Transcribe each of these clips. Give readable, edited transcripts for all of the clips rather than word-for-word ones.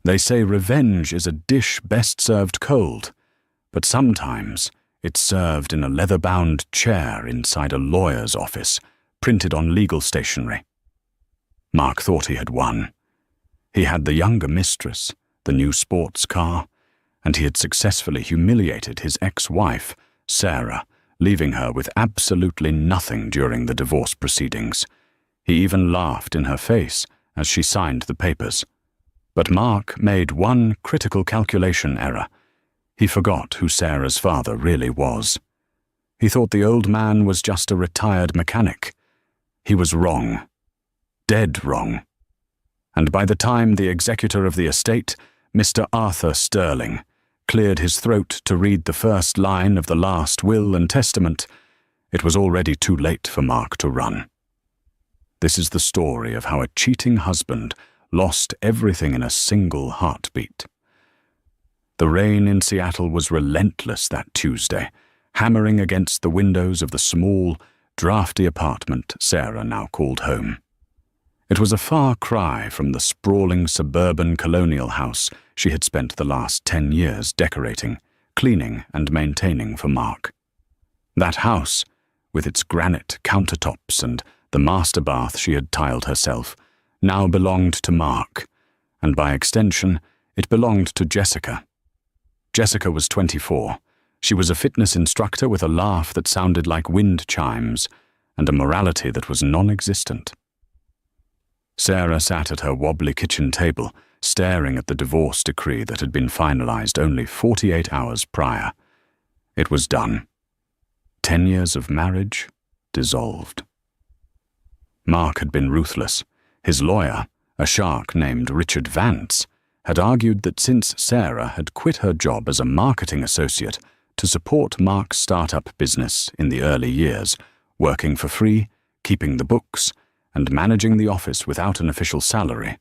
They say revenge is a dish best served cold, but sometimes it's served in a leather-bound chair inside a lawyer's office, printed on legal stationery. Mark thought he had won. He had the younger mistress, the new sports car, and he had successfully humiliated his ex-wife, Sarah, leaving her with absolutely nothing during the divorce proceedings. He even laughed in her face as she signed the papers. But Mark made one critical calculation error. He forgot who Sarah's father really was. He thought the old man was just a retired mechanic. He was wrong. Dead wrong. And by the time the executor of the estate, Mr. Arthur Sterling, cleared his throat to read the first line of the last will and testament, it was already too late for Mark to run. This is the story of how a cheating husband lost everything in a single heartbeat. The rain in Seattle was relentless that Tuesday, hammering against the windows of the small, drafty apartment Sarah now called home. It was a far cry from the sprawling suburban colonial house she had spent the last 10 years decorating, cleaning and maintaining for Mark. That house, with its granite countertops and the master bath she had tiled herself, now belonged to Mark, and by extension, it belonged to Jessica. Jessica was 24. She was a fitness instructor with a laugh that sounded like wind chimes and a morality that was non-existent. Sarah sat at her wobbly kitchen table, staring at the divorce decree that had been finalized only 48 hours prior. It was done. 10 years of marriage dissolved. Mark had been ruthless. His lawyer, a shark named Richard Vance, had argued that since Sarah had quit her job as a marketing associate to support Mark's startup business in the early years, working for free, keeping the books, and managing the office without an official salary,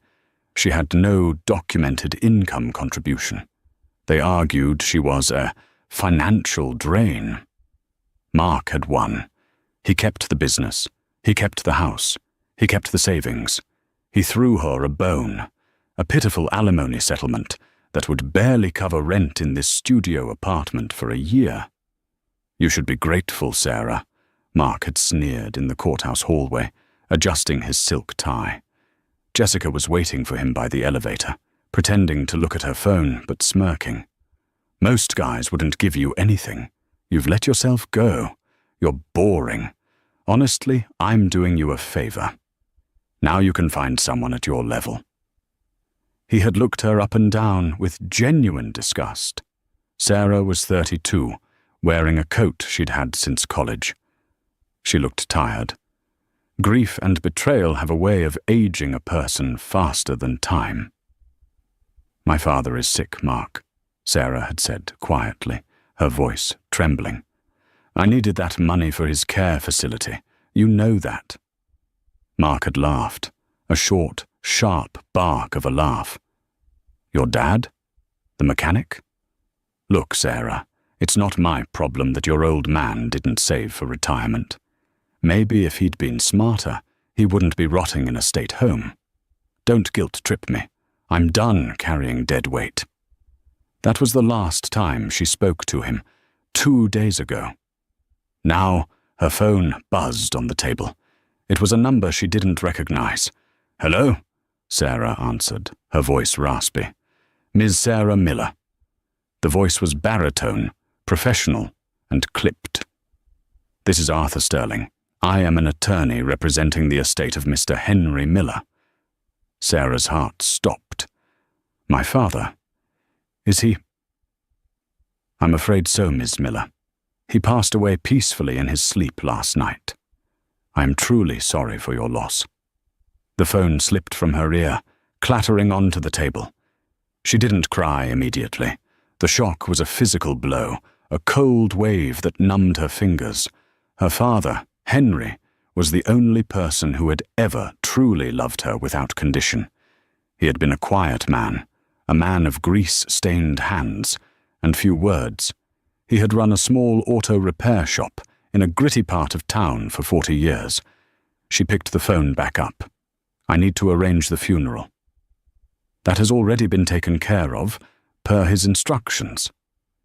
she had no documented income contribution. They argued she was a financial drain. Mark had won. He kept the business. He kept the house. He kept the savings. He threw her a bone, a pitiful alimony settlement that would barely cover rent in this studio apartment for a year. "You should be grateful, Sarah," Mark had sneered in the courthouse hallway, adjusting his silk tie. Jessica was waiting for him by the elevator, pretending to look at her phone but smirking. "Most guys wouldn't give you anything. You've let yourself go. You're boring. Honestly, I'm doing you a favor. Now you can find someone at your level." He had looked her up and down with genuine disgust. Sarah was 32, wearing a coat she'd had since college. She looked tired. Grief and betrayal have a way of aging a person faster than time. "My father is sick, Mark," Sarah had said quietly, her voice trembling. "I needed that money for his care facility. You know that." Mark had laughed, a short, sharp bark of a laugh. "Your dad? The mechanic? Look, Sarah, it's not my problem that your old man didn't save for retirement. Maybe if he'd been smarter, he wouldn't be rotting in a state home. Don't guilt-trip me. I'm done carrying dead weight." That was the last time she spoke to him, 2 days ago. Now, her phone buzzed on the table. It was a number she didn't recognize. "Hello?" Sarah answered, her voice raspy. "Ms. Sarah Miller." The voice was baritone, professional, and clipped. "This is Arthur Sterling. I am an attorney representing the estate of Mr. Henry Miller." Sarah's heart stopped. "My father? Is he?" "I'm afraid so, Ms. Miller. He passed away peacefully in his sleep last night. I am truly sorry for your loss." The phone slipped from her ear, clattering onto the table. She didn't cry immediately. The shock was a physical blow, a cold wave that numbed her fingers. Her father, Henry, was the only person who had ever truly loved her without condition. He had been a quiet man, a man of grease-stained hands and few words. He had run a small auto repair shop in a gritty part of town for 40 years. She picked the phone back up. "I need to arrange the funeral." That has already been taken care of, per his instructions,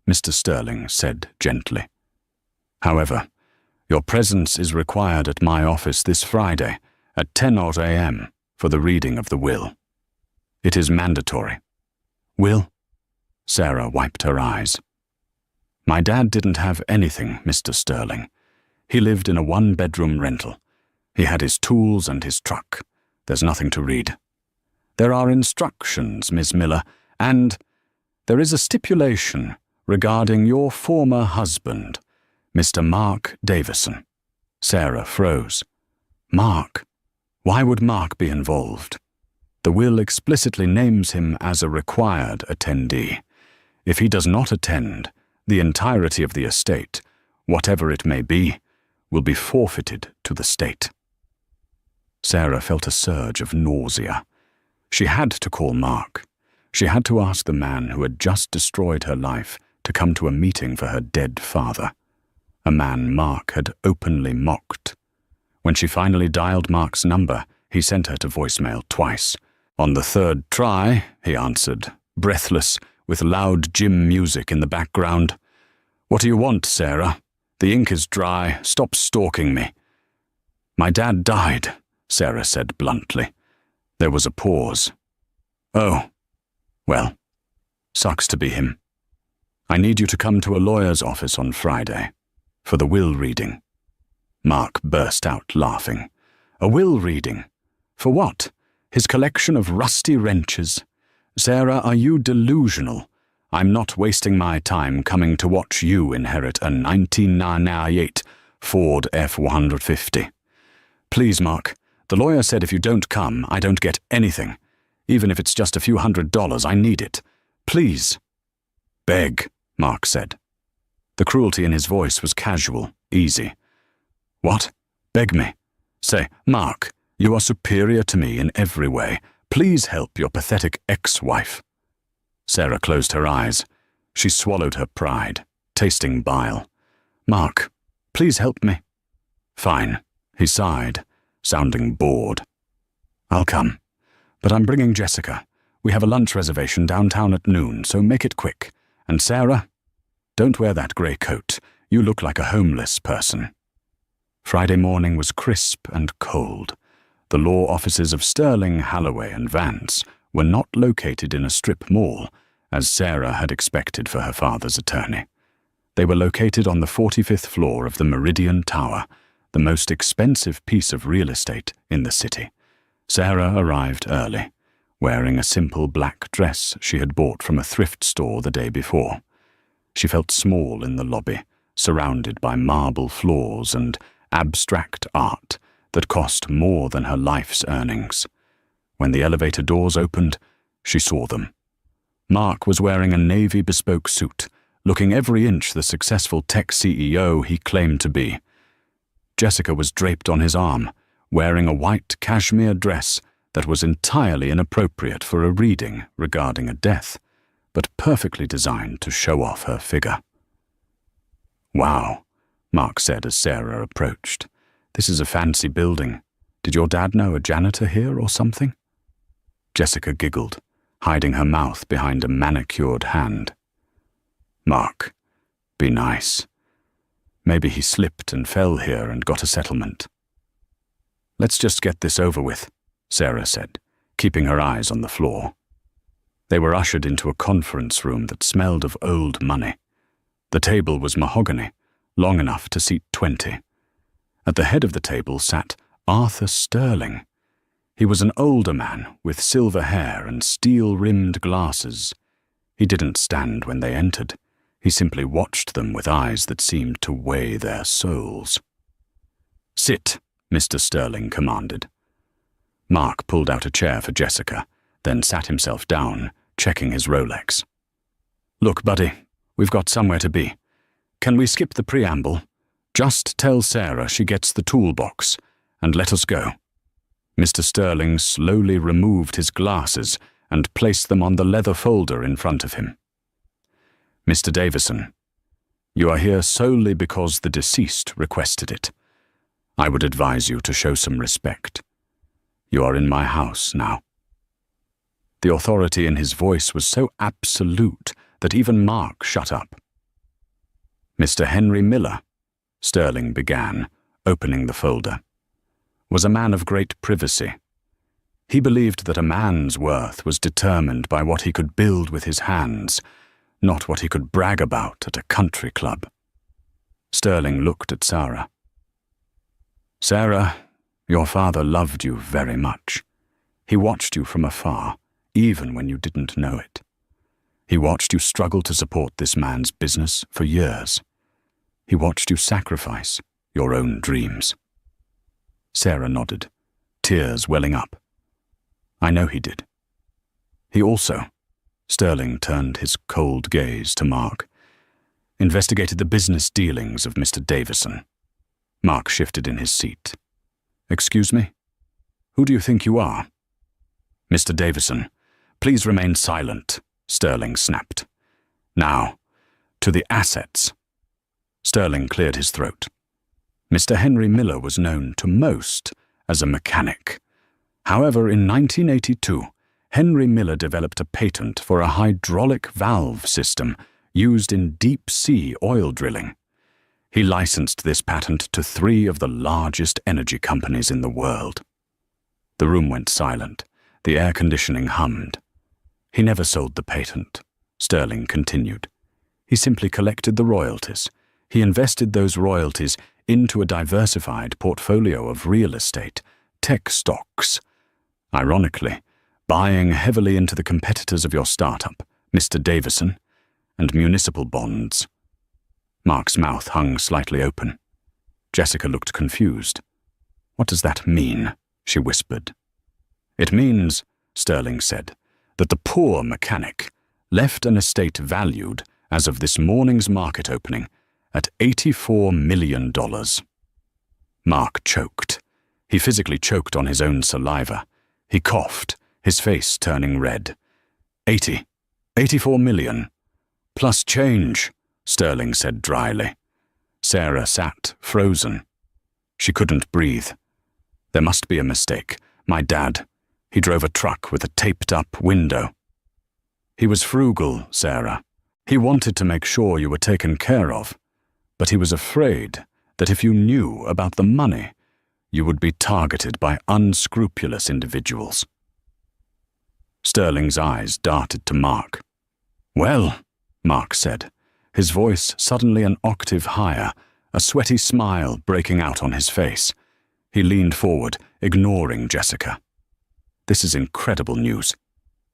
Mr. Sterling said gently. However, your presence is required at my office this Friday at 10 a.m. for the reading of the will. It is mandatory. Will? Sarah wiped her eyes. My dad didn't have anything, Mr. Sterling. He lived in a one-bedroom rental. He had his tools and his truck. There's nothing to read. There are instructions, Miss Miller, and there is a stipulation regarding your former husband, Mr. Mark Davison. Sarah froze. Mark? Why would Mark be involved? The will explicitly names him as a required attendee. If he does not attend, the entirety of the estate, whatever it may be, will be forfeited to the state. Sarah felt a surge of nausea. She had to call Mark. She had to ask the man who had just destroyed her life to come to a meeting for her dead father, a man Mark had openly mocked. When she finally dialed Mark's number, he sent her to voicemail twice. On the third try, he answered, breathless, with loud gym music in the background. What do you want, Sarah? The ink is dry. Stop stalking me. My dad died, Sarah said bluntly. There was a pause. Oh, well, sucks to be him. I need you to come to a lawyer's office on Friday for the will reading. Mark burst out laughing. A will reading? For what? His collection of rusty wrenches? Sarah, are you delusional? I'm not wasting my time coming to watch you inherit a 1998 Ford F-150. Please, Mark, the lawyer said if you don't come, I don't get anything. Even if it's just a few $100s, I need it. Please. Beg, Mark said. The cruelty in his voice was casual, easy. What? Beg me? Say, Mark, you are superior to me in every way. Please help your pathetic ex-wife. Sarah closed her eyes. She swallowed her pride, tasting bile. Mark, please help me. Fine, he sighed, sounding bored. I'll come. But I'm bringing Jessica. We have a lunch reservation downtown at noon, so make it quick. And Sarah, don't wear that grey coat. You look like a homeless person. Friday morning was crisp and cold. The law offices of Sterling, Halloway and Vance were not located in a strip mall, as Sarah had expected for her father's attorney. They were located on the 45th floor of the Meridian Tower, the most expensive piece of real estate in the city. Sarah arrived early, wearing a simple black dress she had bought from a thrift store the day before. She felt small in the lobby, surrounded by marble floors and abstract art that cost more than her life's earnings. When the elevator doors opened, she saw them. Mark was wearing a navy bespoke suit, looking every inch the successful tech CEO he claimed to be. Jessica was draped on his arm, wearing a white cashmere dress that was entirely inappropriate for a reading regarding a death, but perfectly designed to show off her figure. Wow, Mark said as Sarah approached. This is a fancy building. Did your dad know a janitor here or something? Jessica giggled, hiding her mouth behind a manicured hand. Mark, be nice. Maybe he slipped and fell here and got a settlement. Let's just get this over with, Sarah said, keeping her eyes on the floor. They were ushered into a conference room that smelled of old money. The table was mahogany, long enough to seat 20. At the head of the table sat Arthur Sterling. He was an older man with silver hair and steel-rimmed glasses. He didn't stand when they entered. He simply watched them with eyes that seemed to weigh their souls. Sit, Mr. Sterling commanded. Mark pulled out a chair for Jessica, then sat himself down, checking his Rolex. Look, buddy, we've got somewhere to be. Can we skip the preamble? Just tell Sarah she gets the toolbox, and let us go. Mr. Sterling slowly removed his glasses and placed them on the leather folder in front of him. Mr. Davison, you are here solely because the deceased requested it. I would advise you to show some respect. You are in my house now. The authority in his voice was so absolute that even Mark shut up. Mr. Henry Miller, Sterling began, opening the folder, was a man of great privacy. He believed that a man's worth was determined by what he could build with his hands, not what he could brag about at a country club. Sterling looked at Sarah. Sarah, your father loved you very much. He watched you from afar, even when you didn't know it. He watched you struggle to support this man's business for years. He watched you sacrifice your own dreams. Sarah nodded, tears welling up. I know he did. He also, Sterling turned his cold gaze to Mark, investigated the business dealings of Mr. Davison. Mark shifted in his seat. Excuse me? Who do you think you are? Mr. Davison, please remain silent, Sterling snapped. Now, to the assets. Sterling cleared his throat. Mr. Henry Miller was known to most as a mechanic. However, in 1982, Henry Miller developed a patent for a hydraulic valve system used in deep-sea oil drilling. He licensed this patent to 3 of the largest energy companies in the world. The room went silent. The air conditioning hummed. He never sold the patent, Sterling continued. He simply collected the royalties. He invested those royalties into a diversified portfolio of real estate, tech stocks. Ironically, buying heavily into the competitors of your startup, Mr. Davison, and municipal bonds. Mark's mouth hung slightly open. Jessica looked confused. What does that mean? She whispered. It means, Sterling said, that the poor mechanic left an estate valued, as of this morning's market opening, at $84 million. Mark choked. He physically choked on his own saliva. He coughed, his face turning red. 84 million. Plus change, Sterling said dryly. Sarah sat, frozen. She couldn't breathe. There must be a mistake. My dad. He drove a truck with a taped-up window. He was frugal, Sarah. He wanted to make sure you were taken care of, but he was afraid that if you knew about the money, you would be targeted by unscrupulous individuals. Sterling's eyes darted to Mark. Well, Mark said, his voice suddenly an octave higher, a sweaty smile breaking out on his face. He leaned forward, ignoring Jessica. This is incredible news.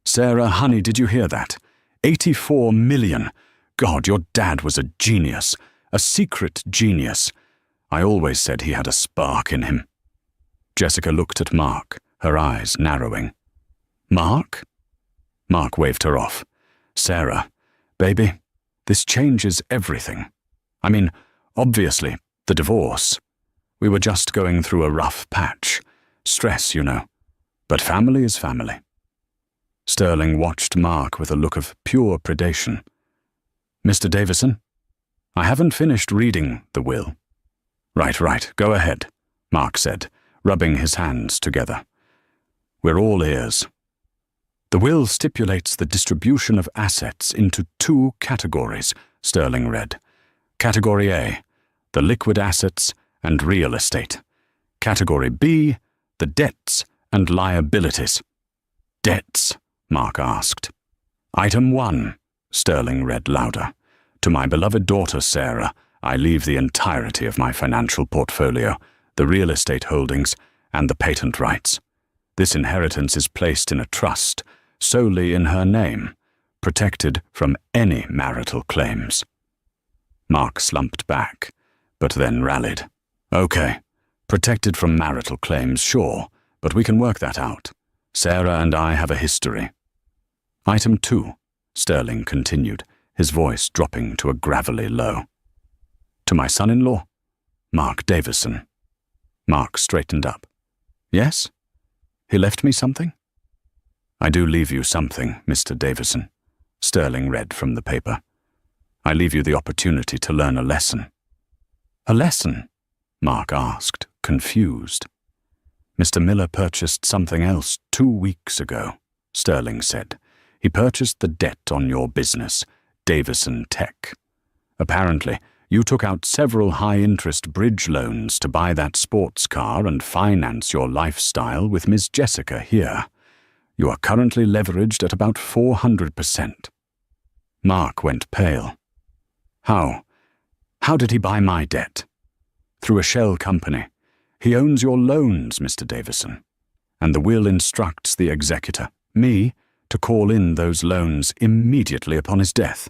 Sarah, honey, did you hear that? 84 million. God, your dad was a genius, a secret genius. I always said he had a spark in him. Jessica looked at Mark, her eyes narrowing. Mark? Mark waved her off. Sarah, baby, this changes everything. I mean, obviously, the divorce. We were just going through a rough patch. Stress, you know. But family is family. Sterling watched Mark with a look of pure predation. Mr. Davison, I haven't finished reading the will. Right, go ahead, Mark said, rubbing his hands together. We're all ears. The will stipulates the distribution of assets into 2 categories, Sterling read. Category A, the liquid assets and real estate. Category B, the debts and liabilities. Debts, Mark asked. Item 1, Sterling read louder. To my beloved daughter Sarah, I leave the entirety of my financial portfolio, the real estate holdings, and the patent rights. This inheritance is placed in a trust, solely in her name, protected from any marital claims. Mark slumped back, but then rallied. Okay, protected from marital claims, sure, but we can work that out. Sarah and I have a history. Item 2, Sterling continued, his voice dropping to a gravelly low. To my son-in-law, Mark Davison. Mark straightened up. Yes? He left me something? I do leave you something, Mr. Davison, Sterling read from the paper. I leave you the opportunity to learn a lesson. A lesson? Mark asked, confused. Mr. Miller purchased something else 2 weeks ago, Sterling said. "He purchased the debt on your business, Davison Tech. Apparently, you took out several high-interest bridge loans to buy that sports car and finance your lifestyle with Miss Jessica here. You are currently leveraged at about 400%. Mark went pale. How? How did he buy my debt? Through a shell company. He owns your loans, Mr. Davison. And the will instructs the executor, me, to call in those loans immediately upon his death."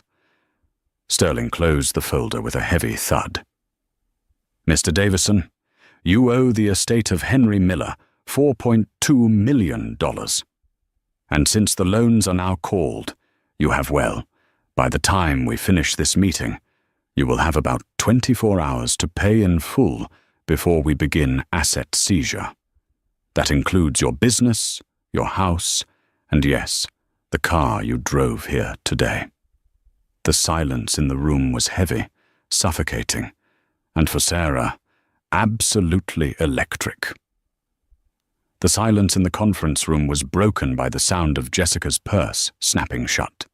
Sterling closed the folder with a heavy thud. "Mr. Davison, you owe the estate of Henry Miller $4.2 million. And since the loans are now called, you have, well, by the time we finish this meeting, you will have about 24 hours to pay in full before we begin asset seizure. That includes your business, your house, and yes, the car you drove here today." The silence in the room was heavy, suffocating, and for Sarah, absolutely electric. The silence in the conference room was broken by the sound of Jessica's purse snapping shut.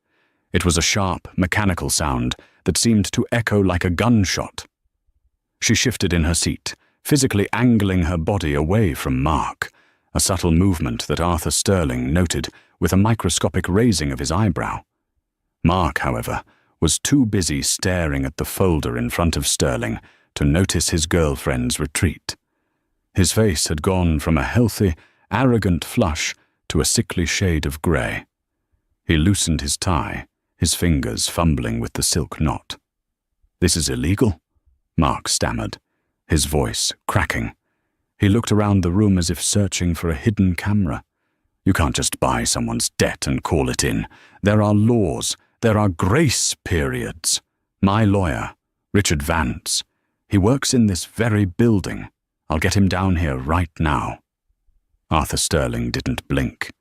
It was a sharp, mechanical sound that seemed to echo like a gunshot. She shifted in her seat, physically angling her body away from Mark, a subtle movement that Arthur Sterling noted with a microscopic raising of his eyebrow. Mark, however, was too busy staring at the folder in front of Sterling to notice his girlfriend's retreat. His face had gone from a healthy, arrogant flush to a sickly shade of grey. He loosened his tie, his fingers fumbling with the silk knot. "This is illegal," Mark stammered, his voice cracking. He looked around the room as if searching for a hidden camera. "You can't just buy someone's debt and call it in. There are laws. There are grace periods. My lawyer, Richard Vance, he works in this very building. I'll get him down here right now." Arthur Sterling didn't blink.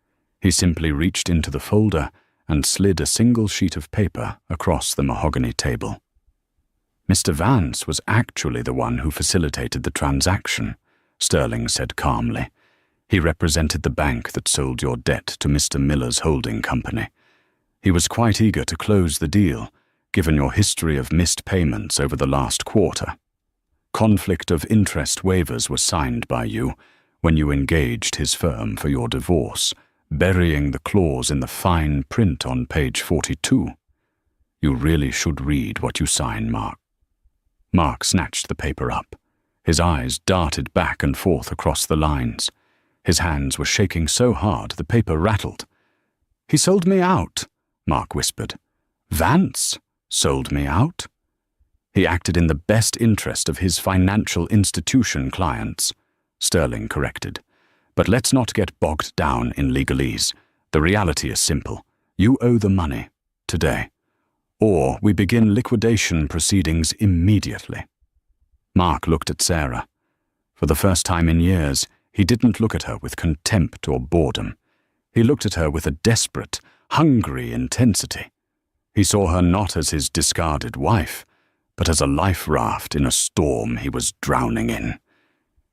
He simply reached into the folder and slid a single sheet of paper across the mahogany table. "Mr. Vance was actually the one who facilitated the transaction," Sterling said calmly. "He represented the bank that sold your debt to Mr. Miller's holding company. He was quite eager to close the deal, given your history of missed payments over the last quarter. Conflict of interest waivers were signed by you when you engaged his firm for your divorce, burying the clause in the fine print on page 42. You really should read what you sign, Mark." Mark snatched the paper up. His eyes darted back and forth across the lines. His hands were shaking so hard the paper rattled. "He sold me out," Mark whispered. "Vance sold me out?" "He acted in the best interest of his financial institution clients," Sterling corrected. "But let's not get bogged down in legalese. The reality is simple. You owe the money, today. Or we begin liquidation proceedings immediately." Mark looked at Sarah. For the first time in years, he didn't look at her with contempt or boredom. He looked at her with a desperate, hungry intensity. He saw her not as his discarded wife, but as a life raft in a storm he was drowning in.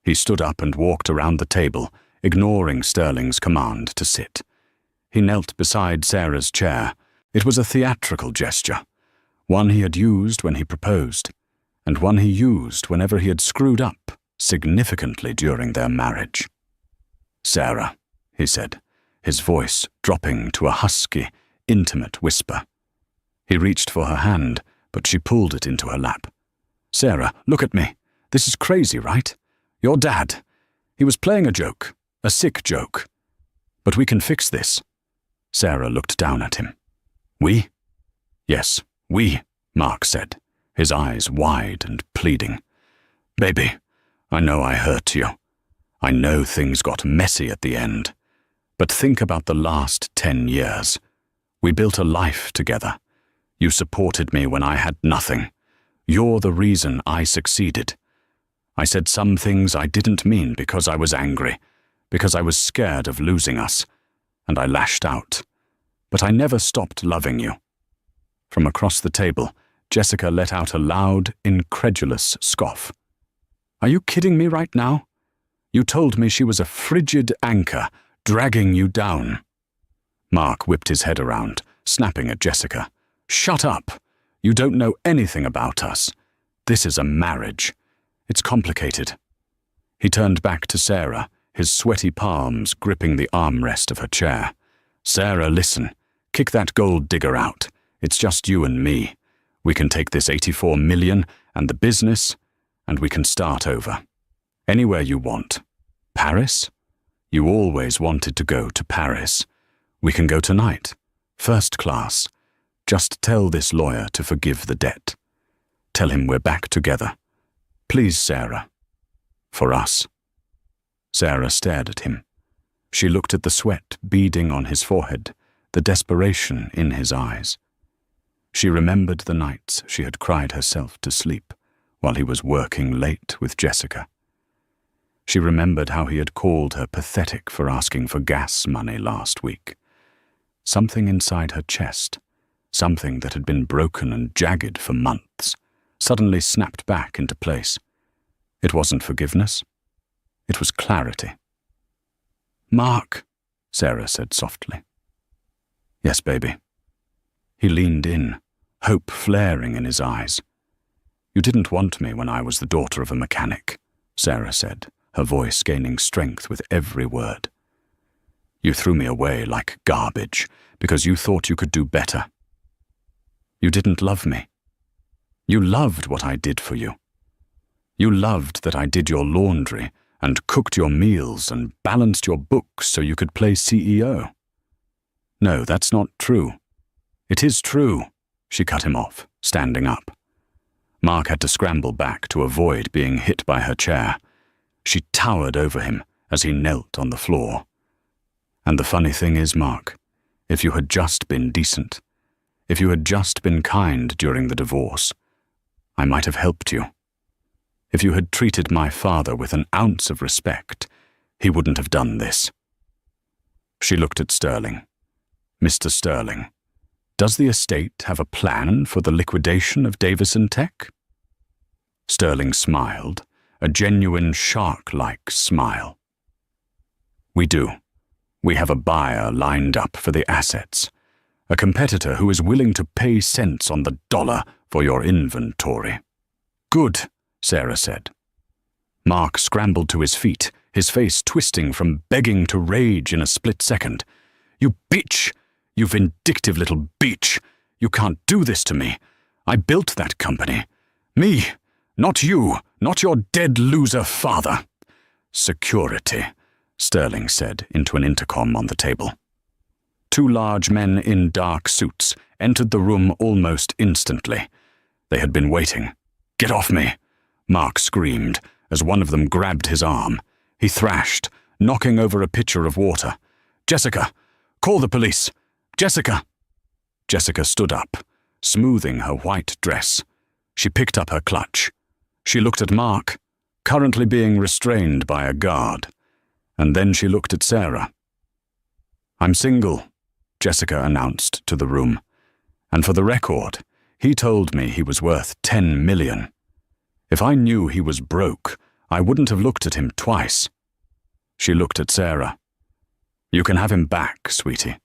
He stood up and walked around the table, ignoring Sterling's command to sit. He knelt beside Sarah's chair. It was a theatrical gesture, one he had used when he proposed, and one he used whenever he had screwed up significantly during their marriage. "Sarah," he said, his voice dropping to a husky, intimate whisper. He reached for her hand, but she pulled it into her lap. "Sarah, look at me. This is crazy, right? Your dad. He was playing a joke, a sick joke. But we can fix this." Sarah looked down at him. "We?" "Yes, we," Mark said, his eyes wide and pleading. "Baby, I know I hurt you. I know things got messy at the end. But think about the last 10 years. We built a life together. You supported me when I had nothing. You're the reason I succeeded. I said some things I didn't mean because I was angry, because I was scared of losing us, and I lashed out. But I never stopped loving you." From across the table, Jessica let out a loud, incredulous scoff. "Are you kidding me right now? You told me she was a frigid anchor, dragging you down." Mark whipped his head around, snapping at Jessica. "Shut up! You don't know anything about us. This is a marriage. It's complicated." He turned back to Sarah, his sweaty palms gripping the armrest of her chair. "Sarah, listen. Kick that gold digger out. It's just you and me. We can take this 84 million and the business, and we can start over. Anywhere you want. Paris? You always wanted to go to Paris. We can go tonight. First class. Just tell this lawyer to forgive the debt. Tell him we're back together. Please, Sarah. For us." Sarah stared at him. She looked at the sweat beading on his forehead, the desperation in his eyes. She remembered the nights she had cried herself to sleep while he was working late with Jessica. She remembered how he had called her pathetic for asking for gas money last week. Something inside her chest, something that had been broken and jagged for months, suddenly snapped back into place. It wasn't forgiveness. It was clarity. "Mark," Sarah said softly. "Yes, baby." He leaned in, hope flaring in his eyes. "You didn't want me when I was the daughter of a mechanic," Sarah said, her voice gaining strength with every word. "You threw me away like garbage because you thought you could do better. You didn't love me. You loved what I did for you. You loved that I did your laundry and cooked your meals and balanced your books so you could play CEO. No, that's not true." "It is true," she cut him off, standing up. Mark had to scramble back to avoid being hit by her chair. She towered over him as he knelt on the floor. "And the funny thing is, Mark, if you had just been decent, if you had just been kind during the divorce, I might have helped you. If you had treated my father with an ounce of respect, he wouldn't have done this." She looked at Sterling. "Mr. Sterling, does the estate have a plan for the liquidation of Davison Tech?" Sterling smiled, a genuine shark-like smile. "We do. We have a buyer lined up for the assets, a competitor who is willing to pay cents on the dollar for your inventory." "Good," Sarah said. Mark scrambled to his feet, his face twisting from begging to rage in a split second. "You bitch! You vindictive little bitch! You can't do this to me! I built that company. Me! Not you! Not your dead loser father!" "Security," Sterling said into an intercom on the table. Two large men in dark suits entered the room almost instantly. They had been waiting. "Get off me!" Mark screamed as one of them grabbed his arm. He thrashed, knocking over a pitcher of water. "Jessica! Call the police! Jessica!" Jessica stood up, smoothing her white dress. She picked up her clutch. She looked at Mark, currently being restrained by a guard. And then she looked at Sarah. "I'm single," Jessica announced to the room. "And for the record, he told me he was worth 10 million. If I knew he was broke, I wouldn't have looked at him twice." She looked at Sarah. "You can have him back, sweetie.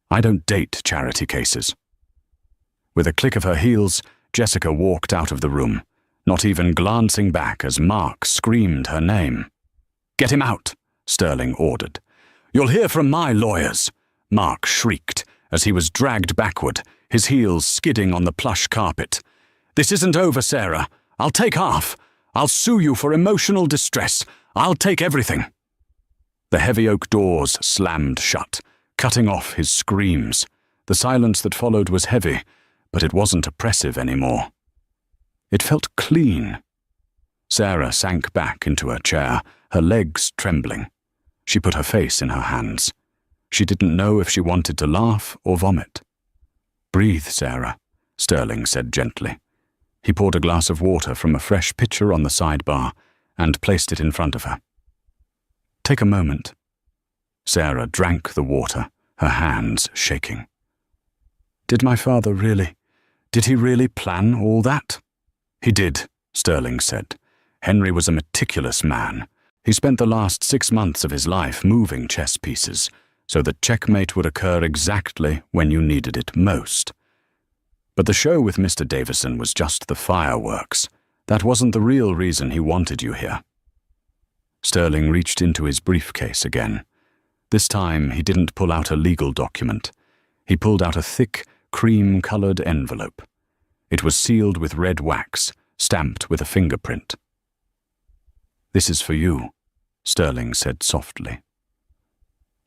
I don't date charity cases." With a click of her heels, Jessica walked out of the room, not even glancing back as Mark screamed her name. "Get him out," Sterling ordered. "You'll hear from my lawyers," Mark shrieked as he was dragged backward, his heels skidding on the plush carpet. "This isn't over, Sarah. I'll take half. I'll sue you for emotional distress. I'll take everything." The heavy oak doors slammed shut, cutting off his screams. The silence that followed was heavy, but it wasn't oppressive anymore. It felt clean. Sarah sank back into her chair, her legs trembling. She put her face in her hands. She didn't know if she wanted to laugh or vomit. "Breathe, Sarah," Sterling said gently. He poured a glass of water from a fresh pitcher on the sidebar and placed it in front of her. "Take a moment." Sarah drank the water, her hands shaking. Did he really plan all that?" "He did," Sterling said. "Henry was a meticulous man. He spent the last 6 months of his life moving chess pieces, so that checkmate would occur exactly when you needed it most. But the show with Mr. Davison was just the fireworks. That wasn't the real reason he wanted you here. Sterling reached into his briefcase again. This time he didn't pull out a legal document. He pulled out a thick, cream-colored envelope. It was sealed with red wax, stamped with a fingerprint. "This is for you," Sterling said softly.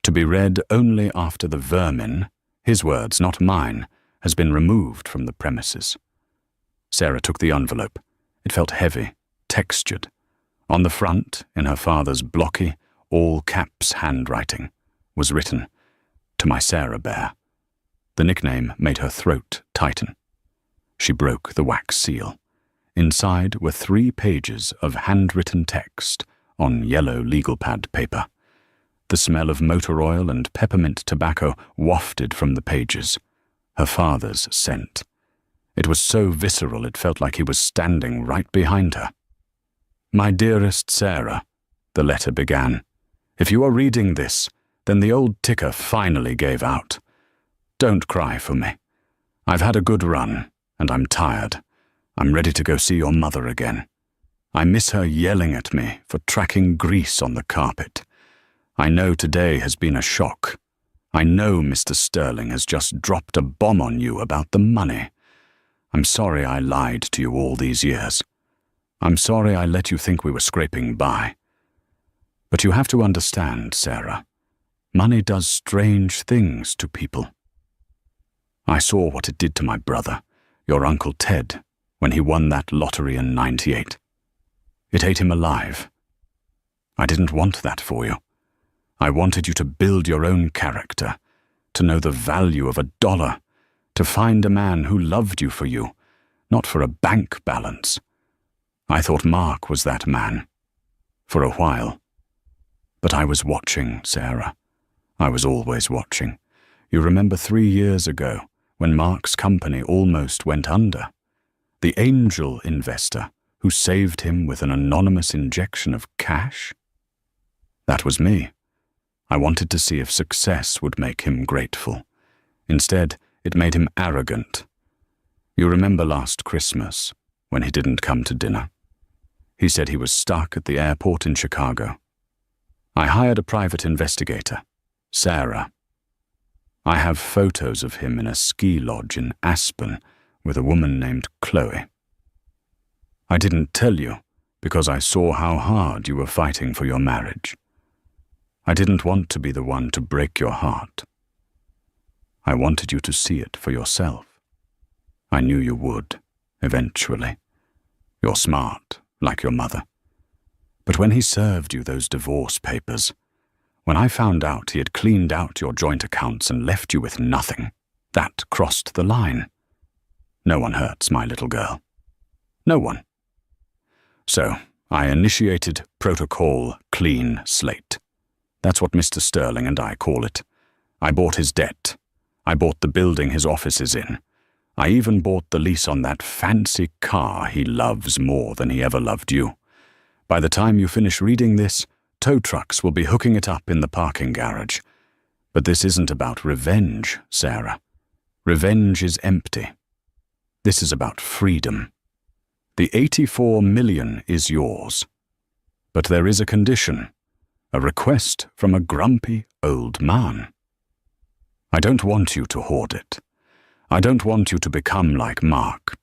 "To be read only after the vermin, his words, not mine, has been removed from the premises." Sarah took the envelope. It felt heavy, textured. On the front, in her father's blocky, all-caps handwriting, was written, "To my Sarah Bear." The nickname made her throat tighten. She broke the wax seal. Inside were 3 pages of handwritten text on yellow legal pad paper. The smell of motor oil and peppermint tobacco wafted from the pages. Her father's scent. It was so visceral it felt like he was standing right behind her. "My dearest Sarah," the letter began. "If you are reading this, then the old ticker finally gave out. Don't cry for me. I've had a good run, and I'm tired. I'm ready to go see your mother again. I miss her yelling at me for tracking grease on the carpet. I know today has been a shock. I know Mr. Sterling has just dropped a bomb on you about the money. I'm sorry I lied to you all these years. I'm sorry I let you think we were scraping by. But you have to understand, Sarah, money does strange things to people. I saw what it did to my brother, your Uncle Ted, when he won that lottery in '98. It ate him alive. I didn't want that for you. I wanted you to build your own character, to know the value of $1, to find a man who loved you for you, not for a bank balance. I thought Mark was that man, for a while. But I was watching, Sarah. I was always watching. You remember 3 years ago, when Mark's company almost went under? The angel investor who saved him with an anonymous injection of cash? That was me. I wanted to see if success would make him grateful. Instead, it made him arrogant. You remember last Christmas, when he didn't come to dinner? He said he was stuck at the airport in Chicago. I hired a private investigator, Sarah. I have photos of him in a ski lodge in Aspen with a woman named Chloe. I didn't tell you because I saw how hard you were fighting for your marriage. I didn't want to be the one to break your heart. I wanted you to see it for yourself. I knew you would, eventually. You're smart, like your mother. But when he served you those divorce papers, when I found out he had cleaned out your joint accounts and left you with nothing, that crossed the line. No one hurts my little girl. No one. So I initiated Protocol Clean Slate. That's what Mr. Sterling and I call it. I bought his debt. I bought the building his office is in. I even bought the lease on that fancy car he loves more than he ever loved you. By the time you finish reading this, tow trucks will be hooking it up in the parking garage. But this isn't about revenge, Sarah. Revenge is empty. This is about freedom. The 84 million is yours. But there is a condition. A request from a grumpy old man. I don't want you to hoard it. I don't want you to become like Mark.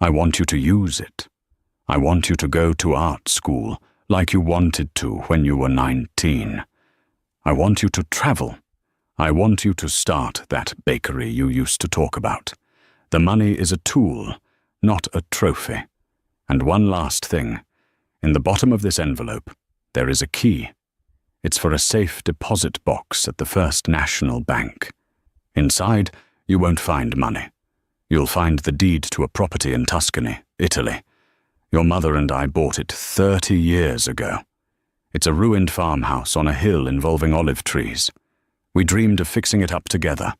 I want you to use it. I want you to go to art school like you wanted to when you were 19. I want you to travel. I want you to start that bakery you used to talk about. The money is a tool, not a trophy. And one last thing. In the bottom of this envelope, there is a key. It's for a safe deposit box at the First National Bank. Inside, you won't find money. You'll find the deed to a property in Tuscany, Italy. Your mother and I bought it 30 years ago. It's a ruined farmhouse on a hill involving olive trees. We dreamed of fixing it up together.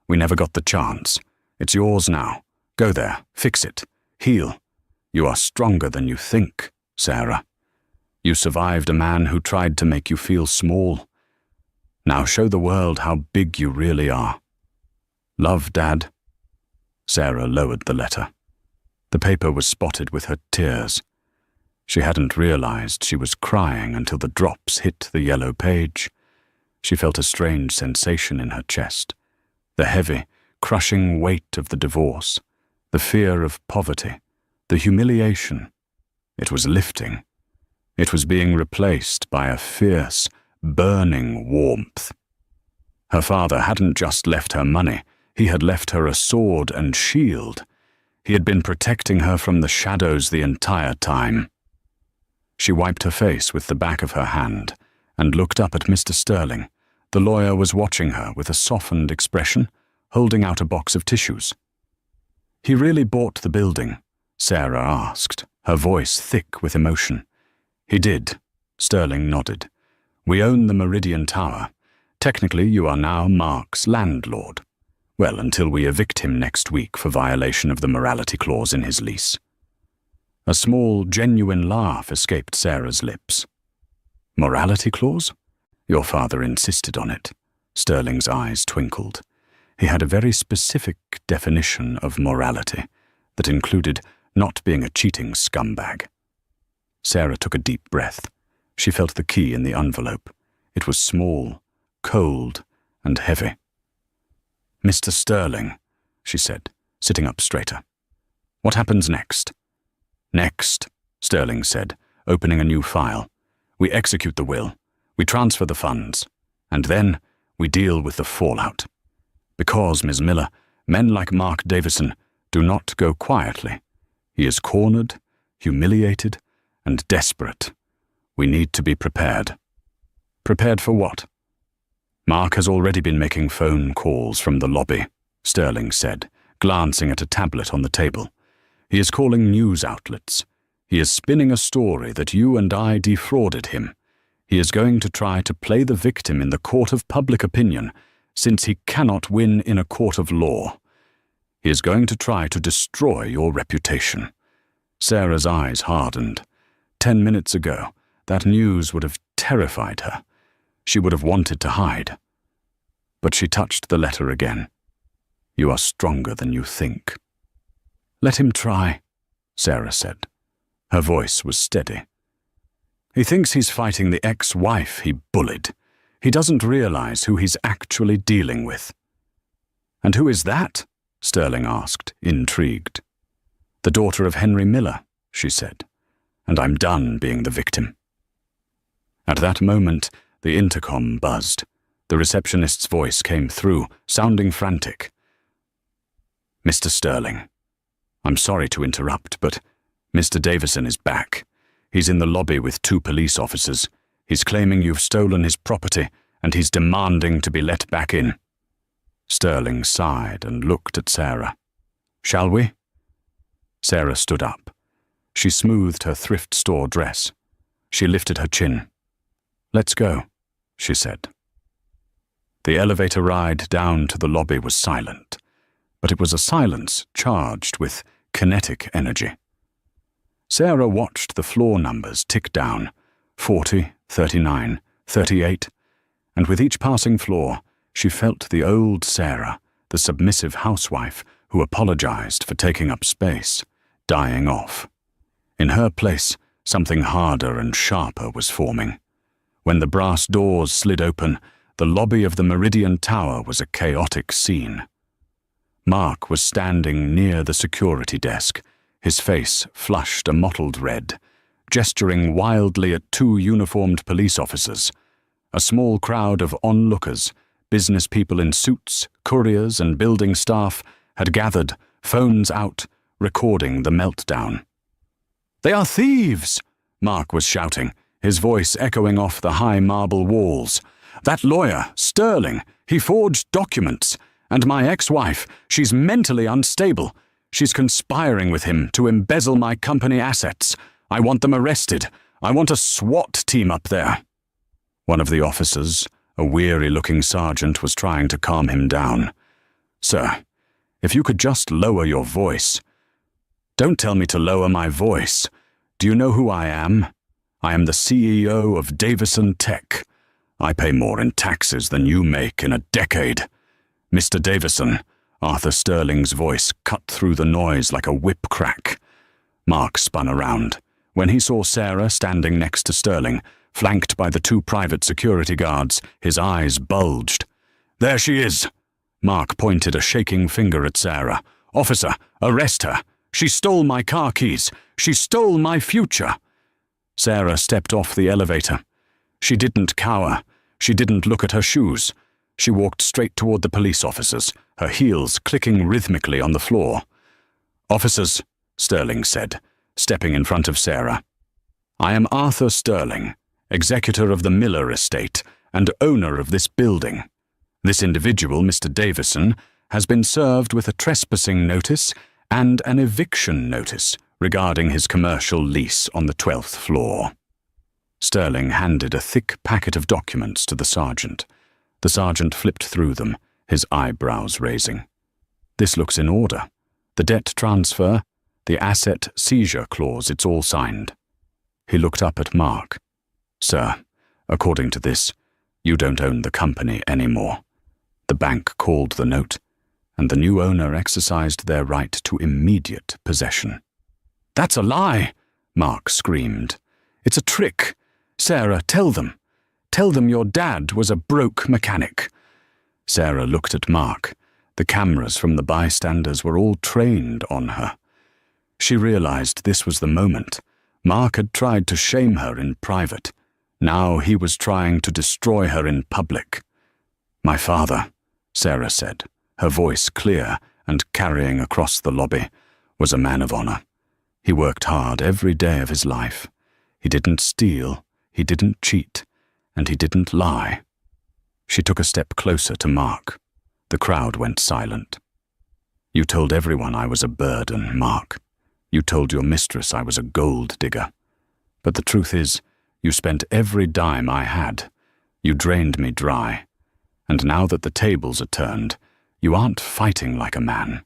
We never got the chance. It's yours now. Go there, fix it, heal. You are stronger than you think, Sarah. You survived a man who tried to make you feel small. Now show the world how big you really are. Love, Dad. Sarah lowered the letter. The paper was spotted with her tears. She hadn't realized she was crying until the drops hit the yellow page. She felt a strange sensation in her chest, the heavy, crushing weight of the divorce, the fear of poverty, the humiliation. It was lifting. It was being replaced by a fierce, burning warmth. Her father hadn't just left her money, he had left her a sword and shield. He had been protecting her from the shadows the entire time. She wiped her face with the back of her hand and looked up at Mr. Sterling. The lawyer was watching her with a softened expression, holding out a box of tissues. "He really bought the building?" Sarah asked, her voice thick with emotion. "He did," Sterling nodded. "We own the Meridian Tower. Technically, you are now Mark's landlord. Well, until we evict him next week for violation of the morality clause in his lease." A small, genuine laugh escaped Sarah's lips. "Morality clause? Your father insisted on it." Sterling's eyes twinkled. He had a very specific definition of morality that included not being a cheating scumbag. Sarah took a deep breath. She felt the key in the envelope. It was small, cold, and heavy. "Mr. Sterling," she said, sitting up straighter. "What happens next?" "Next," Sterling said, opening a new file. "We execute the will. We transfer the funds. And then we deal with the fallout. Because, Ms. Miller, men like Mark Davison do not go quietly. He is cornered, humiliated, and desperate. We need to be prepared." "Prepared for what?" "Mark has already been making phone calls from the lobby," Sterling said, glancing at a tablet on the table. "He is calling news outlets. He is spinning a story that you and I defrauded him. He is going to try to play the victim in the court of public opinion, since he cannot win in a court of law. He is going to try to destroy your reputation." Sarah's eyes hardened. 10 minutes ago, that news would have terrified her. She would have wanted to hide. But she touched the letter again. "You are stronger than you think." "Let him try," Sarah said. Her voice was steady. "He thinks he's fighting the ex-wife he bullied. He doesn't realize who he's actually dealing with." "And who is that?" Sterling asked, intrigued. "The daughter of Henry Miller," she said. "And I'm done being the victim." At that moment, the intercom buzzed. The receptionist's voice came through, sounding frantic. "Mr. Sterling, I'm sorry to interrupt, but Mr. Davison is back. He's in the lobby with 2 police officers. He's claiming you've stolen his property, and he's demanding to be let back in." Sterling sighed and looked at Sarah. "Shall we?" Sarah stood up. She smoothed her thrift store dress. She lifted her chin. "Let's go," she said. The elevator ride down to the lobby was silent, but it was a silence charged with kinetic energy. Sarah watched the floor numbers tick down, 40, 39, 38, and with each passing floor, she felt the old Sarah, the submissive housewife who apologized for taking up space, dying off. In her place, something harder and sharper was forming. When the brass doors slid open, the lobby of the Meridian Tower was a chaotic scene. Mark was standing near the security desk, his face flushed a mottled red, gesturing wildly at 2 uniformed police officers. A small crowd of onlookers, business people in suits, couriers, and building staff, had gathered, phones out, recording the meltdown. "They are thieves!" Mark was shouting, his voice echoing off the high marble walls. "That lawyer, Sterling, he forged documents. And my ex-wife, she's mentally unstable. She's conspiring with him to embezzle my company assets. I want them arrested. I want a SWAT team up there." One of the officers, a weary-looking sergeant, was trying to calm him down. "Sir, if you could just lower your voice." "Don't tell me to lower my voice. Do you know who I am? I am the CEO of Davison Tech. I pay more in taxes than you make in a decade. Mr. Davison, Arthur Sterling's voice cut through the noise like a whip crack. Mark spun around. When he saw Sarah standing next to Sterling, flanked by the 2 private security guards, his eyes bulged. "There she is!" Mark pointed a shaking finger at Sarah. "Officer, arrest her! She stole my car keys! She stole my future!" Sarah stepped off the elevator. She didn't cower. She didn't look at her shoes. She walked straight toward the police officers, her heels clicking rhythmically on the floor. "Officers," Sterling said, stepping in front of Sarah. "I am Arthur Sterling, executor of the Miller estate and owner of this building. This individual, Mr. Davison, has been served with a trespassing notice and an eviction notice regarding his commercial lease on the 12th floor." Sterling handed a thick packet of documents to the sergeant. The sergeant flipped through them, his eyebrows raising. "This looks in order. The debt transfer, the asset seizure clause, it's all signed." He looked up at Mark. "Sir, according to this, you don't own the company anymore. The bank called the note, and the new owner exercised their right to immediate possession." "That's a lie!" Mark screamed. "It's a trick. Sarah, tell them. Tell them your dad was a broke mechanic." Sarah looked at Mark. The cameras from the bystanders were all trained on her. She realized this was the moment. Mark had tried to shame her in private. Now he was trying to destroy her in public. "My father," Sarah said, her voice clear and carrying across the lobby, "was a man of honor. He worked hard every day of his life. He didn't steal, he didn't cheat, and he didn't lie." She took a step closer to Mark. The crowd went silent. "You told everyone I was a burden, Mark. You told your mistress I was a gold digger. But the truth is, you spent every dime I had. You drained me dry. And now that the tables are turned, you aren't fighting like a man.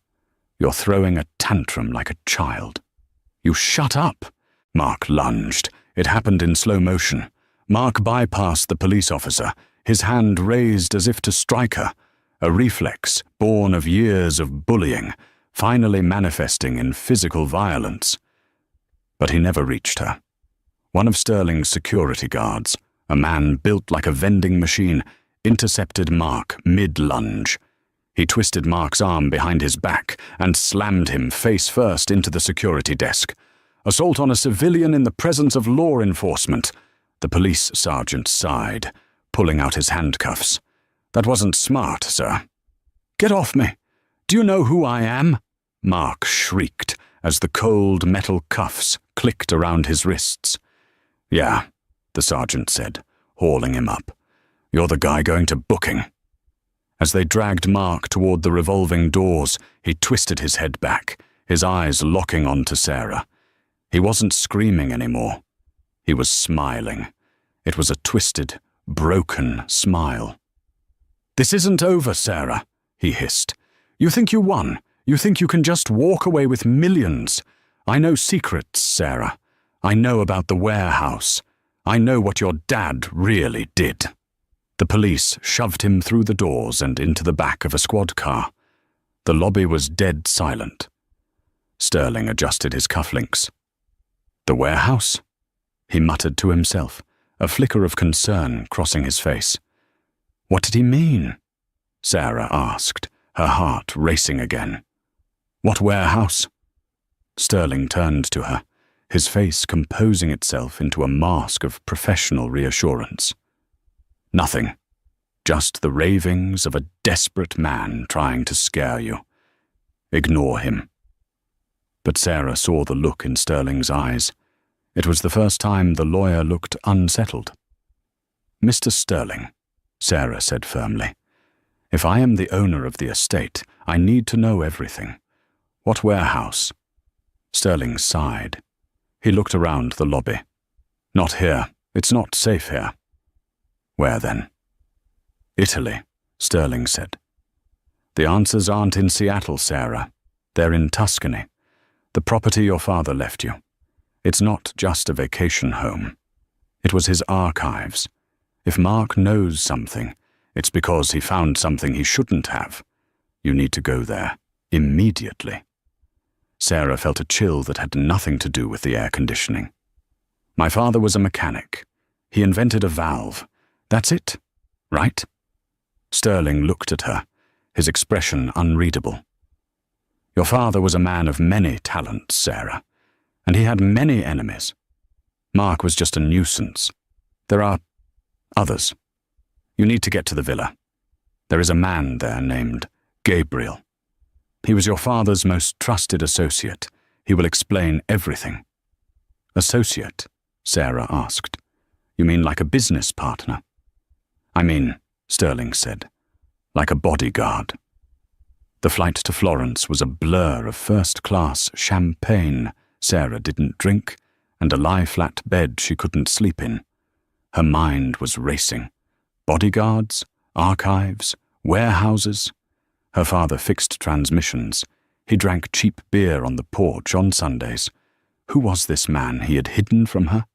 You're throwing a tantrum like a child." "You shut up!" Mark lunged. It happened in slow motion. Mark bypassed the police officer, his hand raised as if to strike her, a reflex born of years of bullying, finally manifesting in physical violence. But he never reached her. One of Sterling's security guards, a man built like a vending machine, intercepted Mark mid-lunge. He twisted Mark's arm behind his back and slammed him face first into the security desk. "Assault on a civilian in the presence of law enforcement." The police sergeant sighed, pulling out his handcuffs. "That wasn't smart, sir." "Get off me! Do you know who I am?" Mark shrieked as the cold metal cuffs clicked around his wrists. "Yeah," the sergeant said, hauling him up. "You're the guy going to booking." As they dragged Mark toward the revolving doors, he twisted his head back, his eyes locking onto Sarah. He wasn't screaming anymore. He was smiling. It was a twisted, broken smile. "This isn't over, Sarah," he hissed. "You think you won? You think you can just walk away with millions? I know secrets, Sarah. I know about the warehouse. I know what your dad really did." The police shoved him through the doors and into the back of a squad car. The lobby was dead silent. Sterling adjusted his cufflinks. "The warehouse?" he muttered to himself, a flicker of concern crossing his face. "What did he mean?" Sarah asked, her heart racing again. "What warehouse?" Sterling turned to her, his face composing itself into a mask of professional reassurance. "Nothing. Just the ravings of a desperate man trying to scare you. Ignore him." But Sarah saw the look in Sterling's eyes. It was the first time the lawyer looked unsettled. "Mr. Sterling," Sarah said firmly, "if I am the owner of the estate, I need to know everything. What warehouse?" Sterling sighed. He looked around the lobby. "Not here. It's not safe here." "Where then?" "Italy," Sterling said. "The answers aren't in Seattle, Sarah. They're in Tuscany. The property your father left you. It's not just a vacation home. It was his archives. If Mark knows something, it's because he found something he shouldn't have. You need to go there, immediately. Sarah felt a chill that had nothing to do with the air conditioning. My father was a mechanic. He invented a valve. That's it, right? Sterling looked at her, his expression unreadable. Your father was a man of many talents, Sarah, and he had many enemies. Mark was just a nuisance. There are others. You need to get to the villa. There is a man there named Gabriel. He was your father's most trusted associate. He will explain everything. Associate? Sarah asked. You mean like a business partner? I mean, Sterling said, like a bodyguard. The flight to Florence was a blur of first-class champagne Sarah didn't drink and a lie-flat bed she couldn't sleep in. Her mind was racing. Bodyguards, archives, warehouses. Her father fixed transmissions. He drank cheap beer on the porch on Sundays. Who was this man he had hidden from her?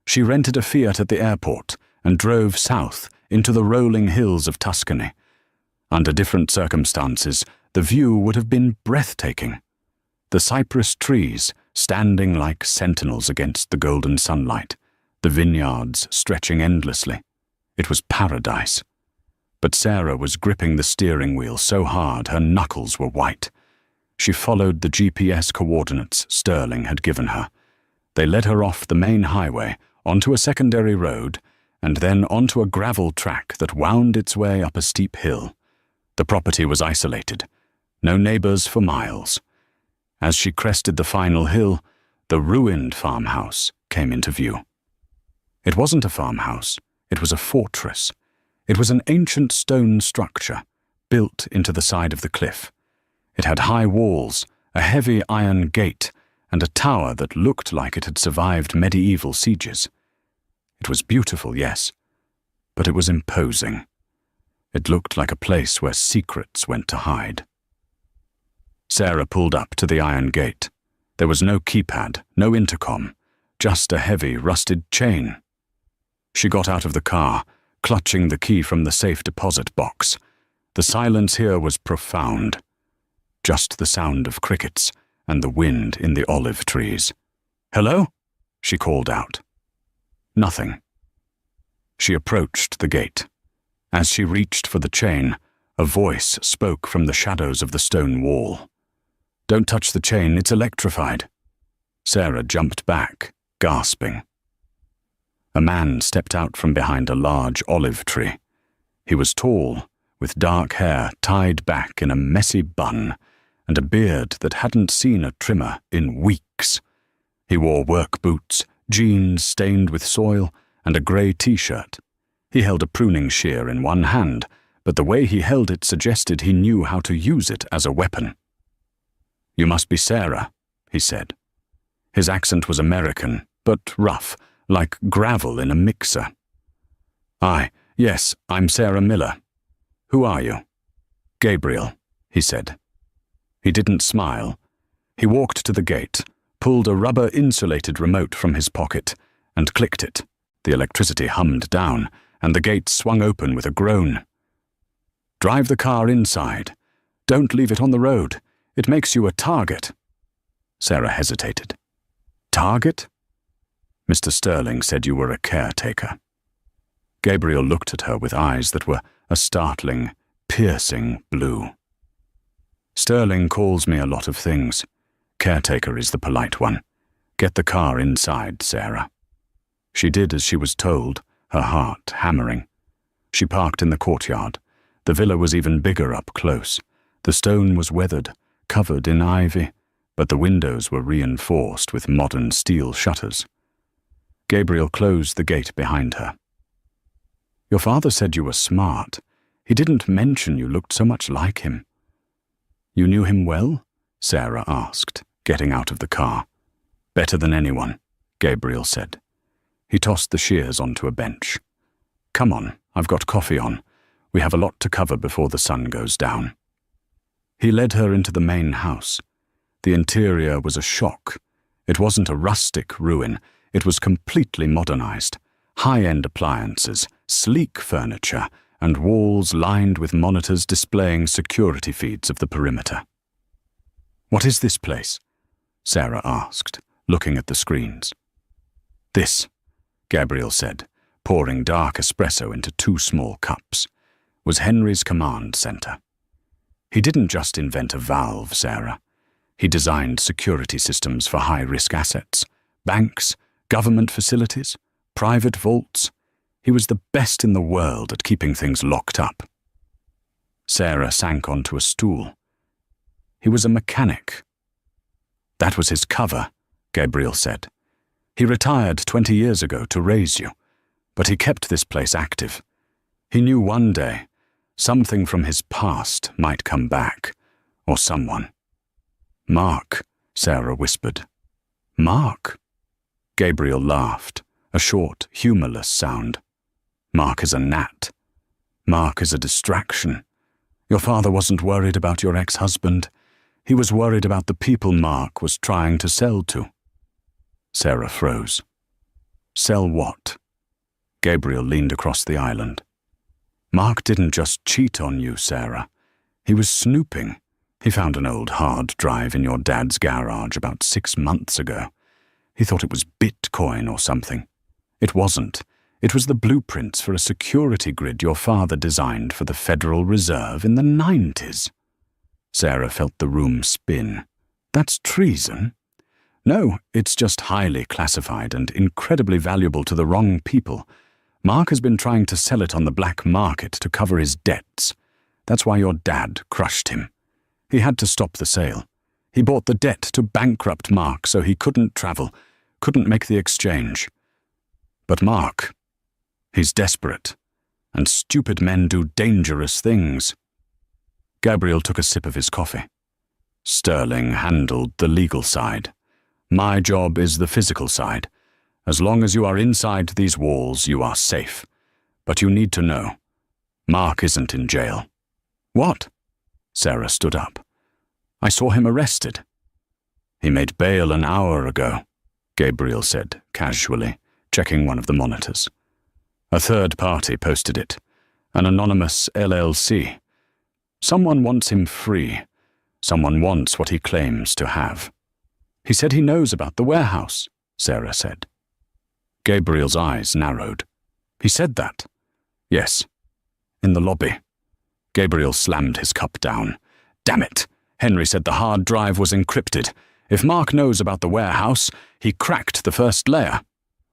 She rented a Fiat at the airport and drove south into the rolling hills of Tuscany. Under different circumstances, the view would have been breathtaking. The cypress trees standing like sentinels against the golden sunlight, the vineyards stretching endlessly. It was paradise. But Sarah was gripping the steering wheel so hard her knuckles were white. She followed the GPS coordinates Sterling had given her. They led her off the main highway, onto a secondary road, and then onto a gravel track that wound its way up a steep hill. The property was isolated. No neighbors for miles. As she crested the final hill, the ruined farmhouse came into view. It wasn't a farmhouse. It was a fortress. It was an ancient stone structure, built into the side of the cliff. It had high walls, a heavy iron gate, and a tower that looked like it had survived medieval sieges. It was beautiful, yes, but it was imposing. It looked like a place where secrets went to hide. Sarah pulled up to the iron gate. There was no keypad, no intercom, just a heavy, rusted chain. She got out of the car, clutching the key from the safe deposit box. The silence here was profound. Just the sound of crickets and the wind in the olive trees. "Hello?" she called out. Nothing. She approached the gate. As she reached for the chain, a voice spoke from the shadows of the stone wall. "Don't touch the chain, it's electrified." Sarah jumped back, gasping. A man stepped out from behind a large olive tree. He was tall, with dark hair tied back in a messy bun, and a beard that hadn't seen a trimmer in weeks. He wore work boots, jeans stained with soil, and a grey t-shirt. He held a pruning shear in one hand, but the way he held it suggested he knew how to use it as a weapon. "You must be Sarah," he said. His accent was American, but rough, like gravel in a mixer. Yes, I'm Sarah Miller. Who are you?" "Gabriel," he said. He didn't smile. He walked to the gate, pulled a rubber-insulated remote from his pocket, and clicked it. The electricity hummed down, and the gate swung open with a groan. "Drive the car inside. Don't leave it on the road. It makes you a target." Sarah hesitated. "Target?" "Mr. Sterling said you were a caretaker." Gabriel looked at her with eyes that were a startling, piercing blue. "Sterling calls me a lot of things. Caretaker is the polite one. Get the car inside, Sarah." She did as she was told, her heart hammering. She parked in the courtyard. The villa was even bigger up close. The stone was weathered, covered in ivy, but the windows were reinforced with modern steel shutters. Gabriel closed the gate behind her. "Your father said you were smart. He didn't mention you looked so much like him." "You knew him well?" Sarah asked, getting out of the car. "Better than anyone," Gabriel said. He tossed the shears onto a bench. "Come on, I've got coffee on. We have a lot to cover before the sun goes down." He led her into the main house. The interior was a shock. It wasn't a rustic ruin. It was completely modernized. High-end appliances, sleek furniture, and walls lined with monitors displaying security feeds of the perimeter. "What is this place?" Sarah asked, looking at the screens. "This," Gabriel said, pouring dark espresso into 2 small cups, "was Henry's command center. He didn't just invent a valve, Sarah. He designed security systems for high-risk assets, banks, government facilities, private vaults. He was the best in the world at keeping things locked up." Sarah sank onto a stool. "He was a mechanic." "That was his cover," Gabriel said. "He retired 20 years ago to raise you, but he kept this place active. He knew one day something from his past might come back, or someone." "Mark," Sarah whispered. "Mark?" Gabriel laughed, a short, humorless sound. "Mark is a gnat. Mark is a distraction. Your father wasn't worried about your ex-husband. He was worried about the people Mark was trying to sell to." Sarah froze. "Sell what?" Gabriel leaned across the island. "Mark didn't just cheat on you, Sarah. He was snooping. He found an old hard drive in your dad's garage about 6 months ago. He thought it was Bitcoin or something. It wasn't. It was the blueprints for a security grid your father designed for the Federal Reserve in the 90s. Sarah felt the room spin. "That's treason." "No, it's just highly classified and incredibly valuable to the wrong people. Mark has been trying to sell it on the black market to cover his debts. That's why your dad crushed him. He had to stop the sale. He bought the debt to bankrupt Mark so he couldn't travel, couldn't make the exchange. But Mark, he's desperate, and stupid men do dangerous things." Gabriel took a sip of his coffee. "Sterling handled the legal side. My job is the physical side. As long as you are inside these walls, you are safe. But you need to know, Mark isn't in jail." "What?" Sarah stood up. "I saw him arrested." "He made bail an hour ago," Gabriel said casually, checking one of the monitors. "A third party posted it. An anonymous LLC. Someone wants him free. Someone wants what he claims to have." "He said he knows about the warehouse," Sarah said. Gabriel's eyes narrowed. "He said that?" "Yes. In the lobby." Gabriel slammed his cup down. "Damn it! Henry said the hard drive was encrypted. If Mark knows about the warehouse, he cracked the first layer."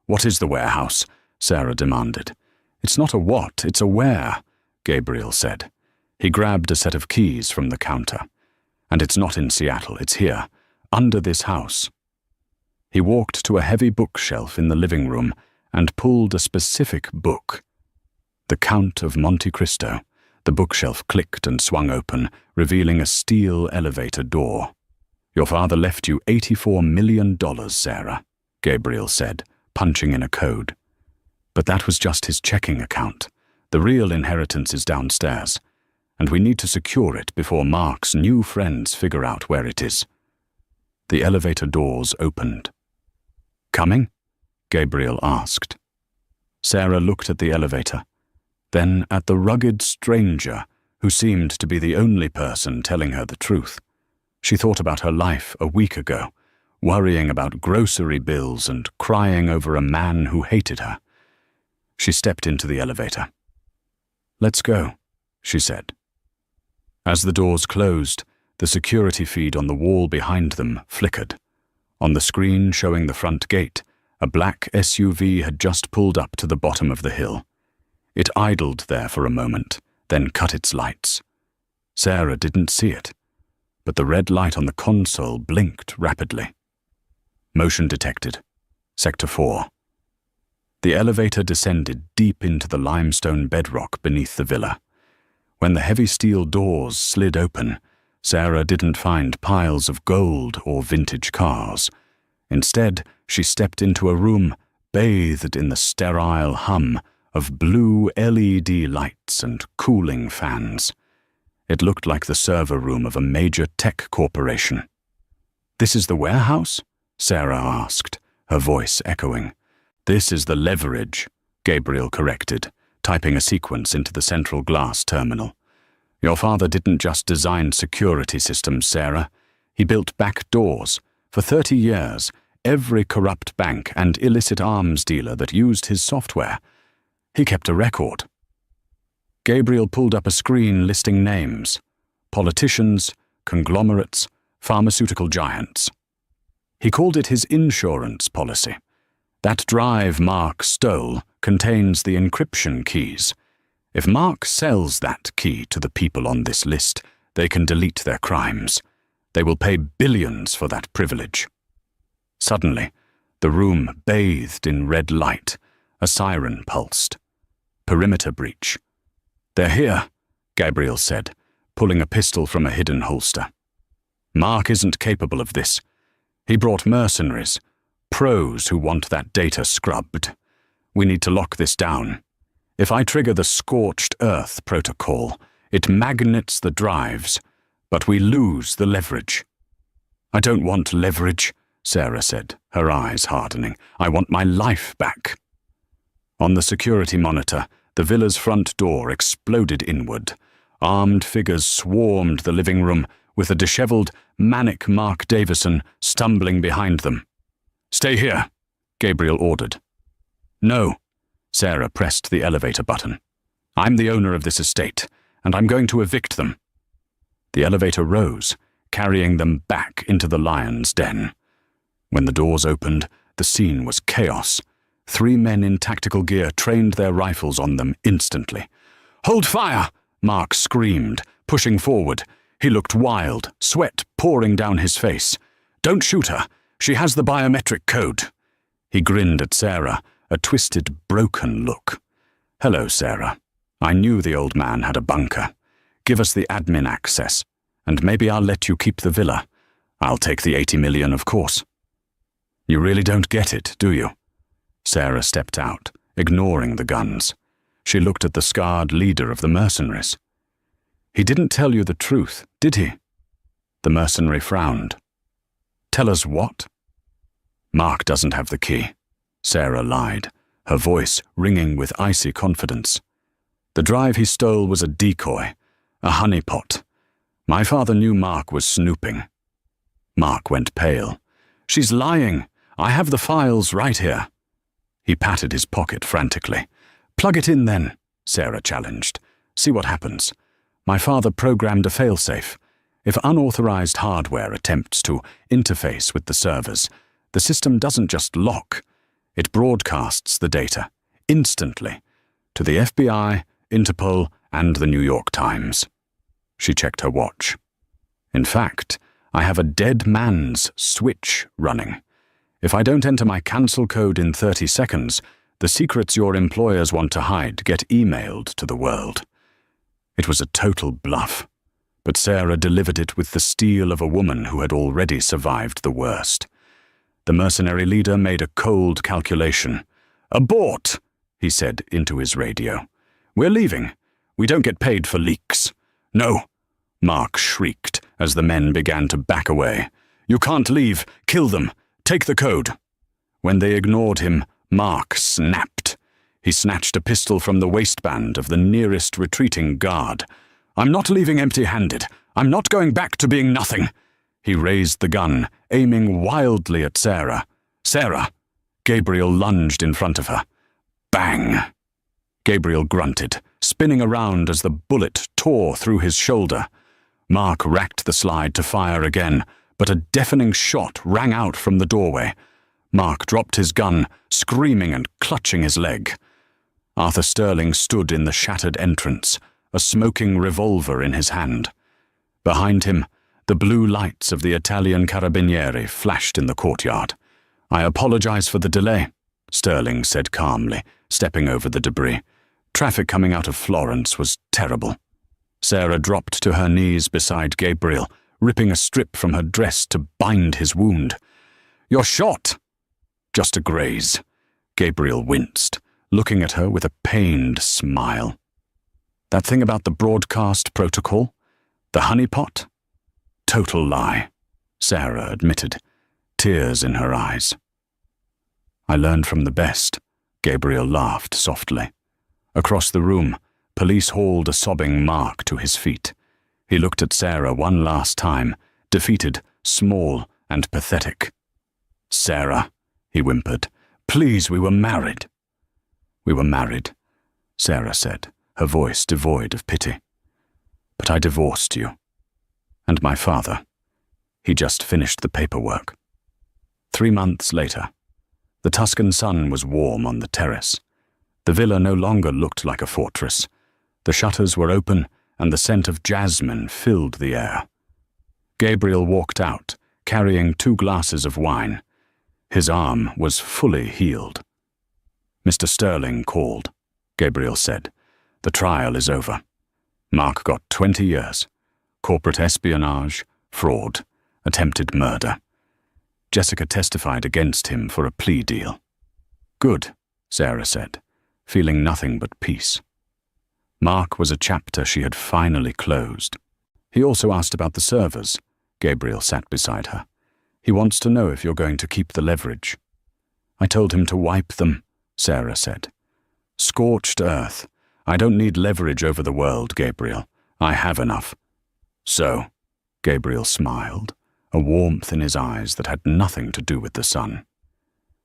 "What is the warehouse?" Sarah demanded. "It's not a what, it's a where," Gabriel said. He grabbed a set of keys from the counter. "And it's not in Seattle, it's here, under this house." He walked to a heavy bookshelf in the living room and pulled a specific book. The Count of Monte Cristo. The bookshelf clicked and swung open, revealing a steel elevator door. "Your father left you $84 million, Sarah," Gabriel said, punching in a code. "But that was just his checking account. The real inheritance is downstairs, and we need to secure it before Mark's new friends figure out where it is." The elevator doors opened. "Coming?" Gabriel asked. Sarah looked at the elevator, then at the rugged stranger who seemed to be the only person telling her the truth. She thought about her life a week ago, worrying about grocery bills and crying over a man who hated her. She stepped into the elevator. "Let's go," she said. As the doors closed, the security feed on the wall behind them flickered. On the screen showing the front gate, a black SUV had just pulled up to the bottom of the hill. It idled there for a moment, then cut its lights. Sarah didn't see it, but the red light on the console blinked rapidly. Motion detected. Sector 4. The elevator descended deep into the limestone bedrock beneath the villa. When the heavy steel doors slid open, Sarah didn't find piles of gold or vintage cars. Instead, she stepped into a room bathed in the sterile hum of blue LED lights and cooling fans. It looked like the server room of a major tech corporation. "This is the warehouse?" Sarah asked, her voice echoing. "This is the leverage," Gabriel corrected, typing a sequence into the central glass terminal. Your father didn't just design security systems, Sarah. He built back doors. For 30 years, every corrupt bank and illicit arms dealer that used his software. He kept a record. Gabriel pulled up a screen listing names: politicians, conglomerates, pharmaceutical giants. He called it his insurance policy. That drive Mark stole contains the encryption keys. If Mark sells that key to the people on this list, they can delete their crimes. They will pay billions for that privilege. Suddenly, the room bathed in red light. A siren pulsed. Perimeter breach. "They're here," Gabriel said, pulling a pistol from a hidden holster. "Mark isn't capable of this. He brought mercenaries, pros who want that data scrubbed. We need to lock this down. If I trigger the scorched earth protocol, it magnets the drives, but we lose the leverage." "I don't want leverage," Sarah said, her eyes hardening. "I want my life back." On the security monitor, the villa's front door exploded inward. Armed figures swarmed the living room, with a disheveled, manic Mark Davison stumbling behind them. "Stay here," Gabriel ordered. "No." Sarah pressed the elevator button. "I'm the owner of this estate, and I'm going to evict them." The elevator rose, carrying them back into the lion's den. When the doors opened, the scene was chaos. 3 men in tactical gear trained their rifles on them instantly. "Hold fire!" Mark screamed, pushing forward. He looked wild, sweat pouring down his face. "Don't shoot her. She has the biometric code." He grinned at Sarah, a twisted, broken look. "Hello, Sarah. I knew the old man had a bunker. Give us the admin access, and maybe I'll let you keep the villa. I'll take the 80 million, of course." "You really don't get it, do you?" Sarah stepped out, ignoring the guns. She looked at the scarred leader of the mercenaries. "He didn't tell you the truth, did he?" The mercenary frowned. "Tell us what?" "Mark doesn't have the key," Sarah lied, her voice ringing with icy confidence. "The drive he stole was a decoy, a honeypot. My father knew Mark was snooping." Mark went pale. "She's lying. I have the files right here." He patted his pocket frantically. "Plug it in then," Sarah challenged. "See what happens. My father programmed a failsafe. If unauthorized hardware attempts to interface with the servers, the system doesn't just lock. It broadcasts the data, instantly, to the FBI, Interpol, and the New York Times." She checked her watch. "In fact, I have a dead man's switch running. If I don't enter my cancel code in 30 seconds, the secrets your employers want to hide get emailed to the world." It was a total bluff, but Sarah delivered it with the steel of a woman who had already survived the worst. The mercenary leader made a cold calculation. "Abort," he said into his radio. "We're leaving. We don't get paid for leaks." "No," Mark shrieked as the men began to back away. "You can't leave. Kill them. Take the code." When they ignored him, Mark snapped. He snatched a pistol from the waistband of the nearest retreating guard. "I'm not leaving empty-handed. I'm not going back to being nothing." He raised the gun, aiming wildly at Sarah. "Sarah!" Gabriel lunged in front of her. Bang! Gabriel grunted, spinning around as the bullet tore through his shoulder. Mark racked the slide to fire again, but a deafening shot rang out from the doorway. Mark dropped his gun, screaming and clutching his leg. Arthur Sterling stood in the shattered entrance, a smoking revolver in his hand. Behind him, the blue lights of the Italian Carabinieri flashed in the courtyard. "I apologize for the delay," Sterling said calmly, stepping over the debris. "Traffic coming out of Florence was terrible." Sarah dropped to her knees beside Gabriel, ripping a strip from her dress to bind his wound. "You're shot!" "Just a graze." Gabriel winced, looking at her with a pained smile. "That thing about the broadcast protocol? The honeypot?" "Total lie," Sarah admitted, tears in her eyes. "I learned from the best," Gabriel laughed softly. Across the room, police hauled a sobbing Mark to his feet. He looked at Sarah one last time, defeated, small, and pathetic. "Sarah," he whimpered, "please, we were married." "We were married," Sarah said, her voice devoid of pity. "But I divorced you. And my father. He just finished the paperwork." 3 months later, the Tuscan sun was warm on the terrace. The villa no longer looked like a fortress. The shutters were open, and the scent of jasmine filled the air. Gabriel walked out, carrying 2 glasses of wine. His arm was fully healed. "Mr. Sterling called," Gabriel said. "The trial is over. Mark got 20 years. Corporate espionage, fraud, attempted murder. Jessica testified against him for a plea deal." "Good," Sarah said, feeling nothing but peace. Mark was a chapter she had finally closed. "He also asked about the servers." Gabriel sat beside her. "He wants to know if you're going to keep the leverage." "I told him to wipe them," Sarah said. "Scorched earth. I don't need leverage over the world, Gabriel. I have enough." "So," Gabriel smiled, a warmth in his eyes that had nothing to do with the sun.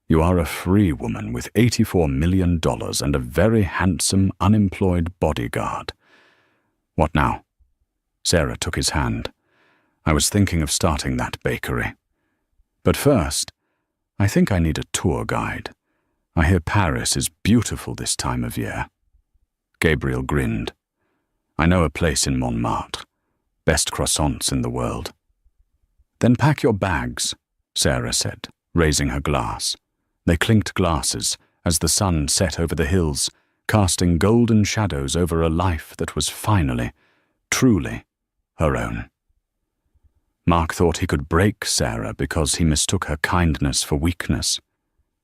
"You are a free woman with $84 million and a very handsome, unemployed bodyguard. What now?" Sarah took his hand. "I was thinking of starting that bakery. But first, I think I need a tour guide. I hear Paris is beautiful this time of year." Gabriel grinned. "I know a place in Montmartre. Best croissants in the world." "Then pack your bags," Sarah said, raising her glass. They clinked glasses as the sun set over the hills, casting golden shadows over a life that was finally, truly, her own. Mark thought he could break Sarah because he mistook her kindness for weakness.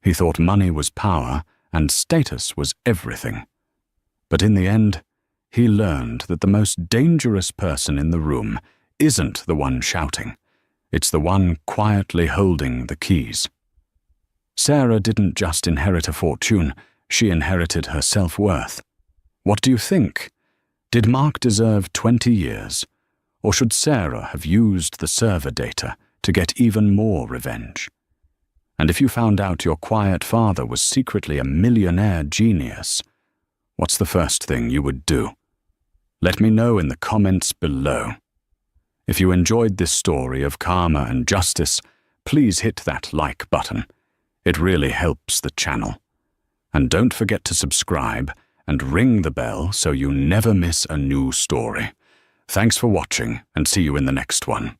He thought money was power and status was everything. But in the end, he learned that the most dangerous person in the room isn't the one shouting. It's the one quietly holding the keys. Sarah didn't just inherit a fortune, she inherited her self-worth. What do you think? Did Mark deserve 20 years? Or should Sarah have used the server data to get even more revenge? And if you found out your quiet father was secretly a millionaire genius, what's the first thing you would do? Let me know in the comments below. If you enjoyed this story of karma and justice, please hit that like button. It really helps the channel. And don't forget to subscribe and ring the bell so you never miss a new story. Thanks for watching, and see you in the next one.